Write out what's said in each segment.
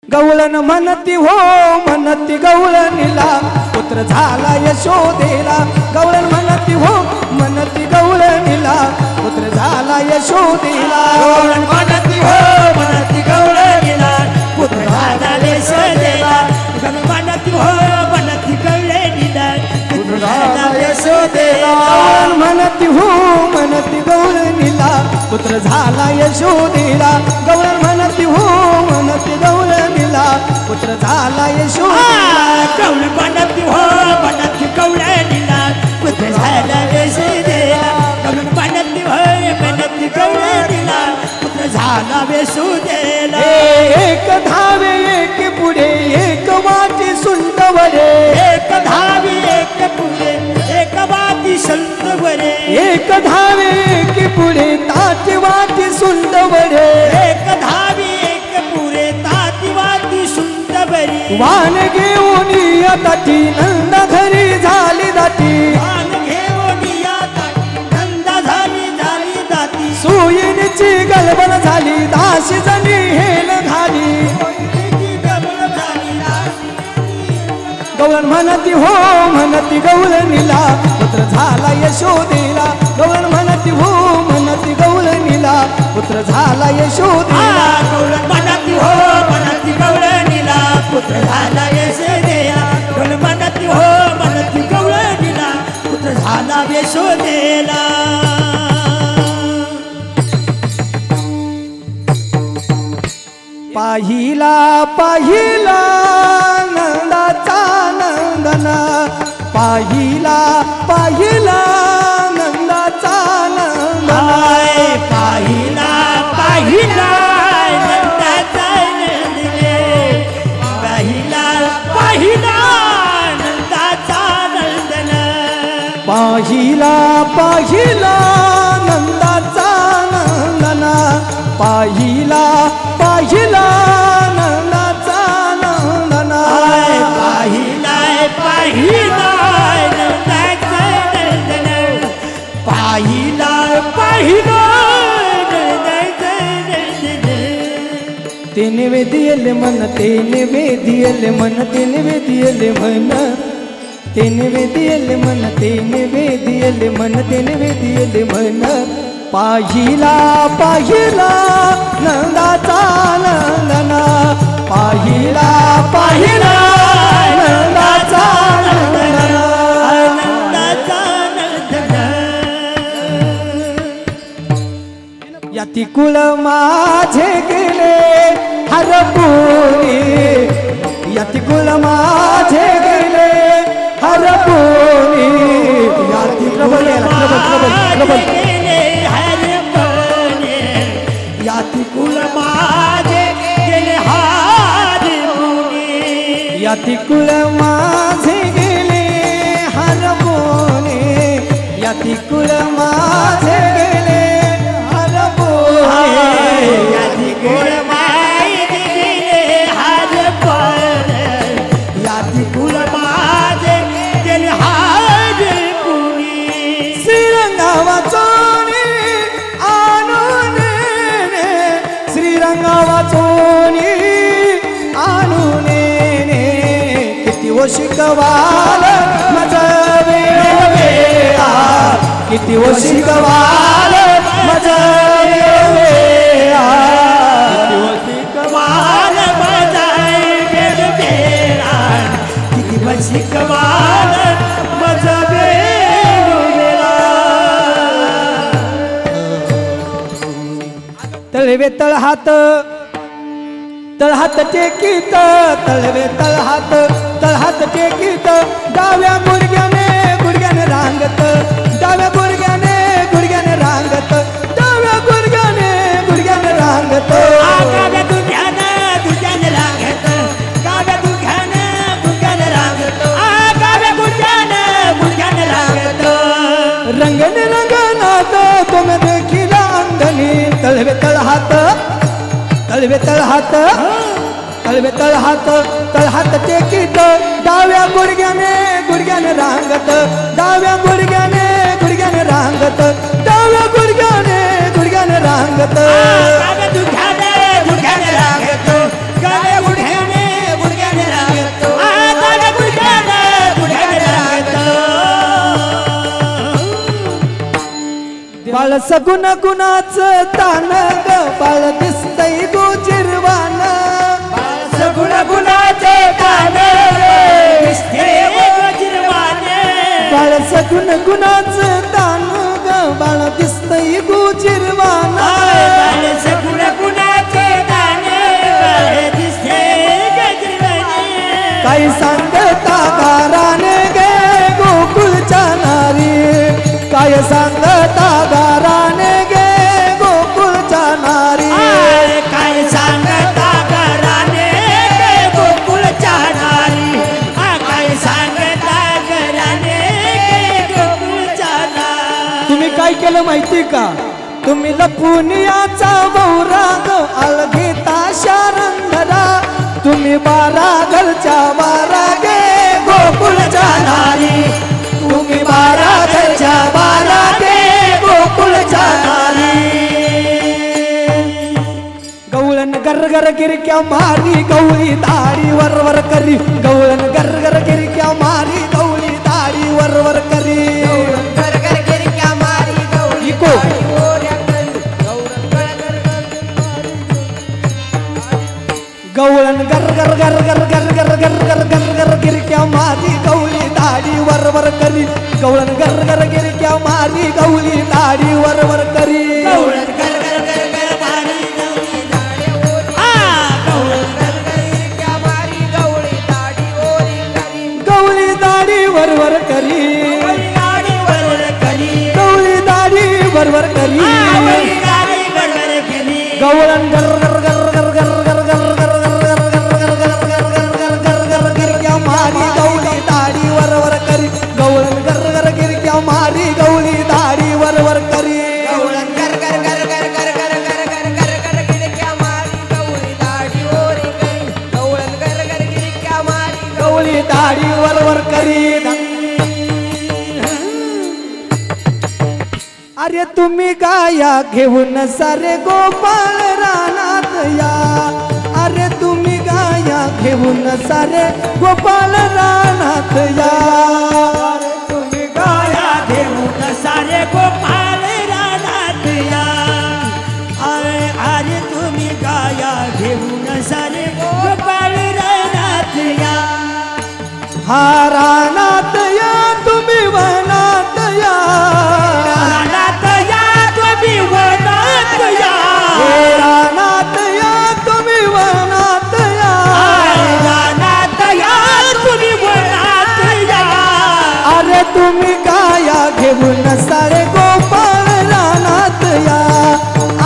गवळण म्हणती हो म्हणती गवळणीला पुत्र झाला यशोदेला। गवळण म्हणती हो म्हणती गवळणीला पुत्र झाला यशोदेला। गवळण म्हणती हो म्हणती गवळणीला पुत्र झाला यशोदेला। गवळण म्हणती हो म्हणती गवळणीला पुत्र झाला यशोदेला। गवळण म्हणती हो म्हणती गवळणीला पुत्र झाला यशोदेला। गवळण म्हणती हो म्हणती गवळणीला पुत्र झाला यशोदेला। गवळण म्हणती हो म्हणती गवळणीला पुत्र झाला यशोदेला। गवळण म्हणती हो म्हणती गवळणीला पुत्र झाला यशोदेला। एक धावे एक पुढे एक वाटी सुंट वरे। एक धावे एक पुढे एक वाटी सुंट वरे। एक धावे एक पुढे ताट वाटी सुंट वरे। एक धावे एक पुढे ताट वाटी सुंट वरे। वाण घेऊन या ताटी नंदा घरी झाली दाटी। वाण घेऊन या ताटी नंदा झाली दाटी। सोयीची गलबन झाली दासी जणी हेल घाली। गवळण म्हणती हो म्हणती गवळणीला पुत्र झाला यशोदेला। गवळण म्हणती हो म्हणती गवळणीला पुत्र झाला यशोदेला। गवळण म्हणती हो म्हणती गवळणीला पुत्र झाला यशोदेला। गवळण म्हणती हो म्हणती गवळणीला पुत्र झाला यशोदेला। पाहिला पाहिला नंदाचा नंदन। पाहिला पाहिला नंदाचा नंदन। पाहिला पाहिला नंदाचा नंदन। पाहिला पाहिला नंदाचा नंदन। पाहिला पाहिला नंदाचा नंदन। पाहिला पाहिला नंदाचा नंदन। पाहिला पाहिला नंदाचा नंदन। पाहिला पाहिला नंदाचा नंदन। तेने वेदियल मन तेने वेदियल मन तेने वेदियल मन। तेने वेदियल मन तेने वेदियल मन तेने वेदियल मन। पाहिला पाहिला नंदाचा नंदन। पाहिला पाहिला नंदाचा नंदन। नंदाचा नंदन। याती कुळ माझे गेले हरपुनी। याती कुळ माझे गेले हरपुनी। याती प्रबल प्रबल प्रबल प्रबल याती कुल माझे गेले हरपुनी। याती कुळ माझे गेले हरपुनी। याती कुळ माझे गेले हरपुनी। याती कुल माझे गेले हरपुनी। याती कुल माझे गेले हरपुनी। श्रीरंगावाचोनी आणून श्रीरंगावाचोनी आणून किती ओ शिकवाल माझा वेळा। किती ओ शिकवाल माझा वेळा। किती ओ शिकवाल माझा वेळा। किती शिकवाल माझा वेळा। तळवे तळहात तळहात टेकीत तळवे तळहात तळहात टेकीत। डाव्या गुडघ्याने गुडघ्याने रांगत। डाव्या गुडघ्याने गुडघ्याने रांगत। डाव्या गुडघ्याने गुडघ्याने रांगत। गाव्या दुध्याने दुध्याने रांगत। गाव्या दुध्याने दुध्याने रांगत। गाव्या गुडघ्याने गुडघ्याने रांगत। रंगने रंगनात तुम्ही देखील अंधनी। तळवे तळहात तळवे तळहात तळवे तळहात तळहात टेकीत। डाव्या गुडघ्याने गुडघ्याने रांगत। डाव्या गुडघ्याने गुडघ्याने रांगत। डाव्या गुडघ्याने गुडघ्याने रांगत। गाव्या दुध्याने दुध्याने रांगत। गाव्या गुडघ्याने बाळ सगुण गुणाचं तान ग बाळ दिसतय गोजिरवान सगुण गुणाचे तान दिसते गोजिरवाने बाळ सगुण गुणाचं तान ग बाळ दिसतय गोजिरवान बाळ सगुण गुणाचे तान दिसते गोजिरवाने काय सांगता गाराने गे गोकुळच्या नारी काय सांगता गाराने गे गोकुळच्या नारी काय सांगता घराने गोकुळच्या नारी काय सांगता घराने गोकुळच्या नारी तुम्ही काय केलं माहिती का तुम्ही लपून याचा बहुराग अलगीता शारंगरा तुम्ही 12 घरच्या 12 गे गोकुळच्या नारी तुम्ही 12 घरच्या 12 गे गोकुळच्या नारी गवळण गरगर गिरक्या मारी गवळी दाढी वरवर करी गवळण गरगर गिरक्या मारी गवळी दाढी वरवर करी गरगर गिरक्या मारी गवळी इको गवळण गरगर गरगर गरगर गरगर गरगर गिरक्या मारी गवळी दाढी वरवर करी गवळण गरगर गिरक्या मारी गवळी दाढी वरवर करी गवळण गरगर गरगर मारी गवळी दाढी गवळण गरगर गिरक्या मारी गवळी दाढी ओरी करी गवळी दाढी वरवर करी दाढी वरवर करी गवळी दाढी वरवर करी दाढी वरवर करी गवळण गरगर गरगर गरगर गरगर गिरक्या मारी गवळी दाढी वरवर करी गवळण गरगर गिरक्या मारी गवळी दाढी वरवर करी गवळण गरगर गरगर गरगर गरगर गरगर गिरक्या मारी गवळी दाढी ओरी करी गवळण गरगर गिरक्या मारी गवळी दाढी वरवर करी अरे तुम्ही गाया घेऊन सारे गोपाळ रानात या अरे तुम्ही गाया घेऊन सारे गोपाळ रानात या तुम्ही गाया घेऊन सारे गोपाळ रानात या अरे तुम्ही गाया घेऊन सारे गोपाळ रानात या हा रानात या तुम्ही वनात या रानात या तुम्ही वनात या रानात या तुम्ही वनात या रानात या तुम्ही वनात या अरे तुम्ही गाया घेऊन सारे गोपाळ रानात या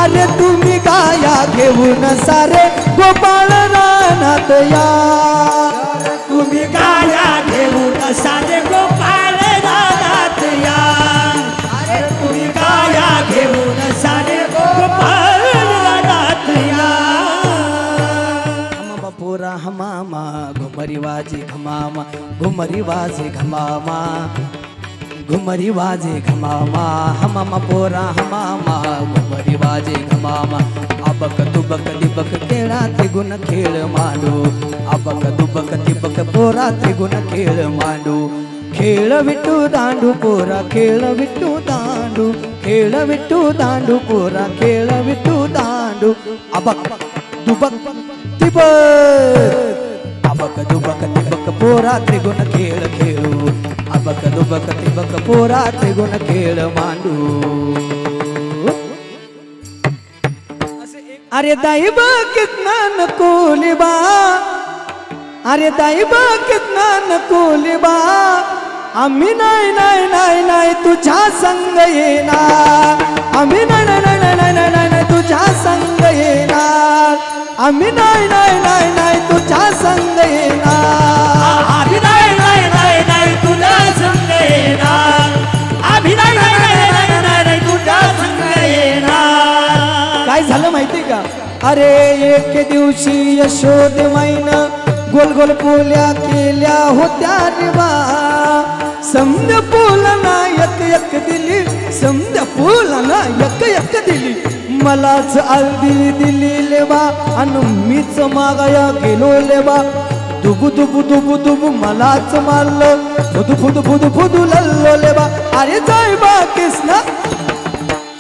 अरे तुम्ही गाया घेऊन सारे गोपाळ रानात या तुम्ही गाया घेऊन सारे गोपाळ रानात या अरे तुम्ही गाया घेऊन सारे गोपाळ रानात या बापुरा हमामा घुमरी वाजे घमामा घुमरी वाजे घमामा घुमरी वाजे घमामा हमामा पोरा हमामा घुमरी वाजे घमामा अबक तुबक दिबक खेळा त्रिगुण खेळ मांडू अबक दुबक तिबक पोरा त्रिगुण खेळ मांडू खेळ विट्टू दांडू पोरा खेळ विट्टू दांडू खेळ विट्टू दांडू पोरा खेळ विट्टू दांडू अबक दुबक तिबक अबक दुबक तिबक पोरा त्रिगुण खेळ खेळू अबक दुबक तिबक पोरा त्रिगुण खेळ मांडू अरे दाई बा कितना नकोलिबा अरे दाई बा कितना नकोलिबा आम्ही नाही नाही नाही नाही तुझ्या संग येणार आम्ही नाही नाही नाही नाही नाही नाही नाही तुझ्या संग येणार आम्ही नाही नाही नाही नाही तुझ्या संग येणार आम्ही नाही नाही नाही नाही तुझ्या संग येणार आम्ही नाही नाही नाही नाही नाही नाही तुझ्या संग येणार काय झालं माहिती का अरे एक दिवशी यशोदेवाईनं गोल गोल पोल्या केल्या होत्या रे बा समजा पोलांना एक एक दिली समजा पोलांना एक एक दिली मलाच अर्धी दिली लेबा आणि मीच मागाया गेलो लेबा दुबू दुबू दुबू दुबू मलाच मारलं फुदू फुदू फुदू फुदू लल्लो लेबा अरे जाय बा कृष्णा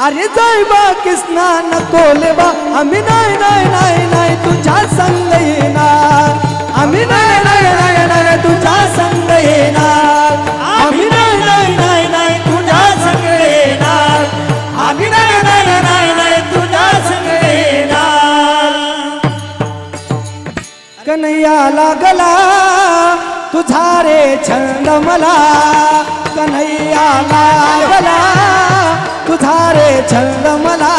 अरे जायबा कृष्णा नको लेवा आम्ही नाही नाही नाही नाही तुझ्या संग येणार आम्ही नाही नाही नाही नाही तुझ्या संग येणार आम्ही नाही नाही नाही नाही तुझ्या संग येणार आम्ही नाही नाही नाही नाही तुझ्या संग येणार कन्हैया लागला तुझा रे छंद मला कन्हैया लागला तुझा रे छंद मला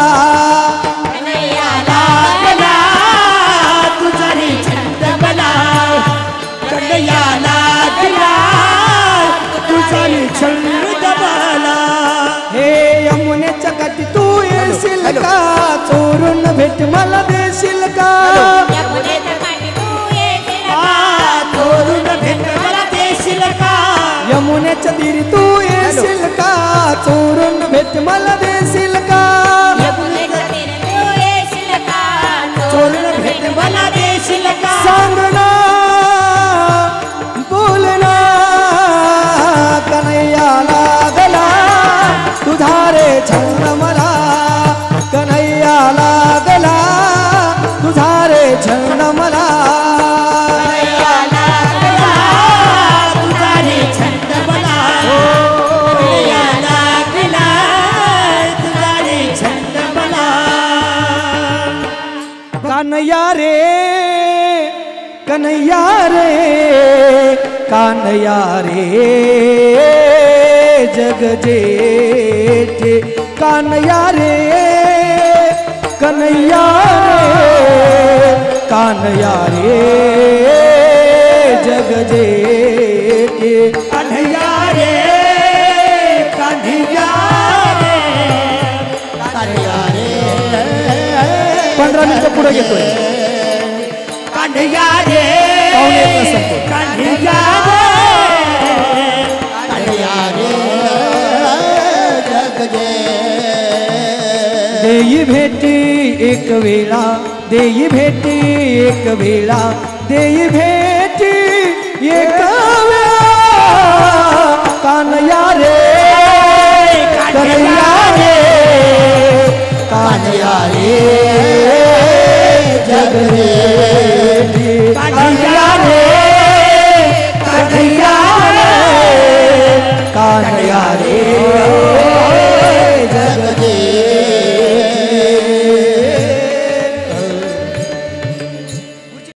कन्हैया लागला तुझा रे छंद मला कन्हैया लागला तुझा रे छंद मला हे यमुनेच्या काठी तू येशील का चोरून भेट मला देशील का चोरून भेट मला देशील का यमुनेच्या तीरी तू येशील का चोरून भेट मला देशील का चोरून भेट मला देशील का सांगना बोलना कन्हैया लागला तुझा रे छंद मला कन्हैया लागला तुझा रे छंद मला कान्हैया रे कन्हैया रे कान्हैया रे जग जेठे कान्हैया रे कन्हैया रे कान्हैया रे जग जेठे कन्हैया रे कन्हैया रे कन्हैया रे 15 मिनिटं पुढे घेतोय कन्हैया रे पाहुणे येत नसेल तो. कन्हैया रे कन्हैया रे जग जे देई भेटी एक वेळा देई भेटी एक वेळा देई भेटी एक वेळा कान्हैया रे कन्हैया रे कान्हैया रे जग रे